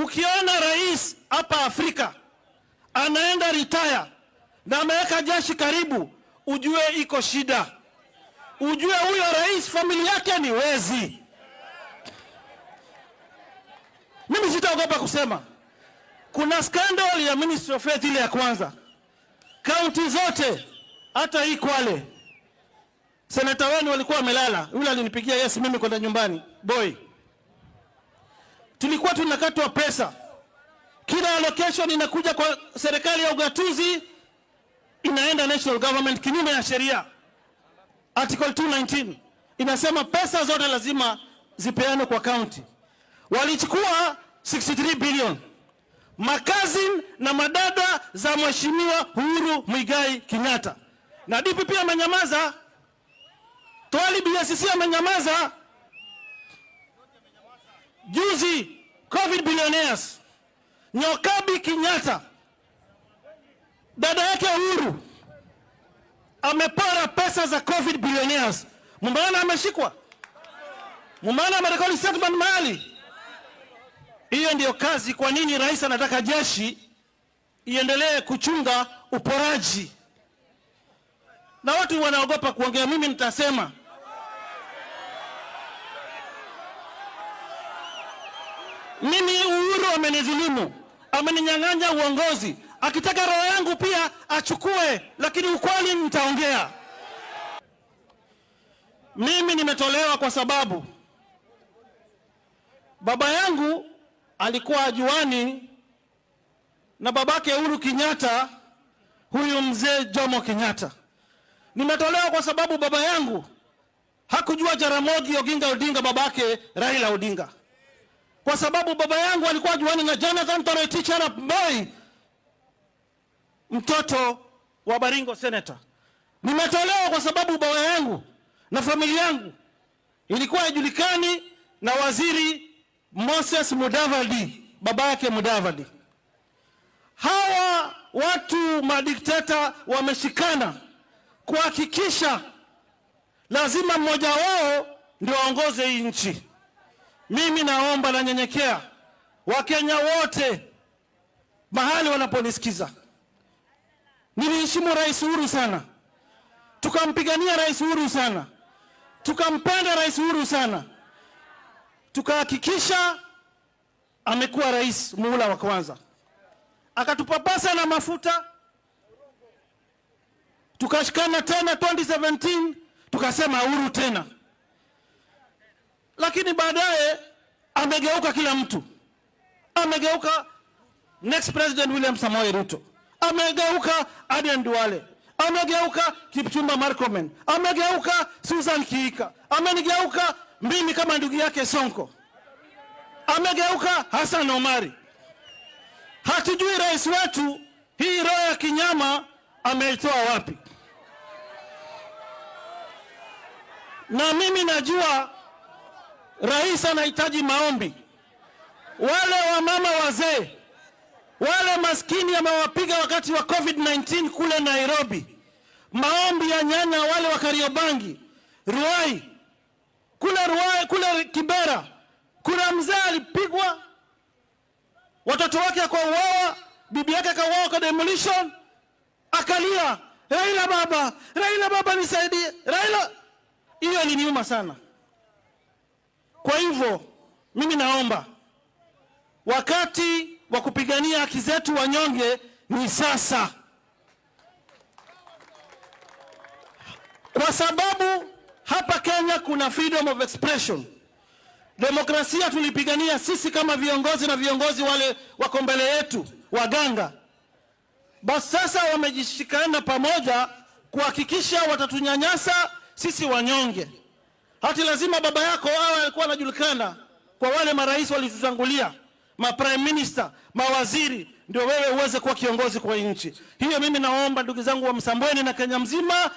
Ukiona rais hapa Afrika anaenda retire na ameweka jeshi karibu, ujue iko shida. Ujue huyo rais familia yake ni wezi. Mimi sitaogopa kusema kuna scandal ya Ministry of Faith ile ya kwanza. Kaunti zote hata hii Kwale, seneta wenu walikuwa wamelala. Yule alinipigia yes mimi kwenda nyumbani. Boy, tulikuwa tunakatwa pesa. Kila allocation inakuja kwa serikali ya ugatuzi inaenda national government kinyume ya sheria. Article 219 inasema pesa zote lazima zipeane kwa county. Walichukua 63 billion. Makazi na madada za Mheshimiwa Uhuru Muigai Kenyatta. Na DPP amenyamaza. Twali BSC amenyamaza. Juzi COVID billionaires. Nyokabi Kenyatta, dada yake Uhuru, amepora pesa za COVID billionaires. Mumbana ameshikwa. Mumbana amerekodi statement mahali. Hiyo ndio kazi. Kwa nini rais anataka jeshi iendelee kuchunga uporaji? Na watu wanaogopa kuongea. Mimi nitasema mimi Uhuru amenidhulumu, ameninyang'anya uongozi. Akitaka roho yangu pia achukue, lakini ukweli nitaongea. Mimi nimetolewa kwa sababu baba yangu alikuwa ajuani na babake Uhuru Kenyatta, huyu mzee Jomo Kenyatta. Nimetolewa kwa sababu baba yangu hakujua Jaramogi Oginga Odinga babake Raila Odinga. Kwa sababu baba yangu alikuwa ajuani na Jonathan Toroitich Arap Moi, mtoto wa Baringo senator. Nimetolewa kwa sababu baba yangu na familia yangu ilikuwa ijulikani na waziri Moses Mudavadi, baba yake Mudavadi. Hawa watu madikteta wameshikana kuhakikisha lazima mmoja wao ndio aongoze hii nchi. Mimi naomba na nyenyekea Wakenya wote mahali wanaponisikiza. Niliheshimu Rais Uhuru sana. Tukampigania Rais Uhuru sana. Tukampenda Rais Uhuru sana. Tukahakikisha amekuwa rais muhula wa kwanza. Akatupapasa na mafuta. Tukashikana tena 2017, tukasema Uhuru tena. Lakini baadaye amegeuka kila mtu. Amegeuka next president William Samoei Ruto. Amegeuka Aden Duale. Amegeuka Kipchumba Murkomen. Amegeuka Susan Kihika. Amenigeuka mimi kama ndugu yake Sonko. Amegeuka Hassan Omari. Hatujui rais wetu hii roho ya kinyama ameitoa wapi. Na mimi najua rais anahitaji maombi. Wale wa mama wazee, wale maskini amewapiga wakati wa COVID-19 kule Nairobi. Maombi ya nyanya wale wa Kariobangi, Ruai, kule Kibera. Kuna mzee alipigwa, watoto wake akauawa, bibi yake akauawa kwa demolition. Akalia, Raila baba nisaidie, Raila. Hiyo iliniuma sana. Kwa hivyo mimi naomba wakati wa kupigania haki zetu wanyonge ni sasa. Kwa sababu hapa Kenya kuna freedom of expression. Demokrasia tulipigania sisi kama viongozi na viongozi wale wako mbele yetu, waganga. Basi sasa wamejishikana pamoja kuhakikisha watatunyanyasa sisi wanyonge. Hati lazima baba yako awe alikuwa anajulikana kwa wale marais walitutangulia, prime minister, mawaziri, ndio wewe uweze kuwa kiongozi kwa nchi. Hiyo mimi naomba ndugu zangu wa Msambweni na Kenya mzima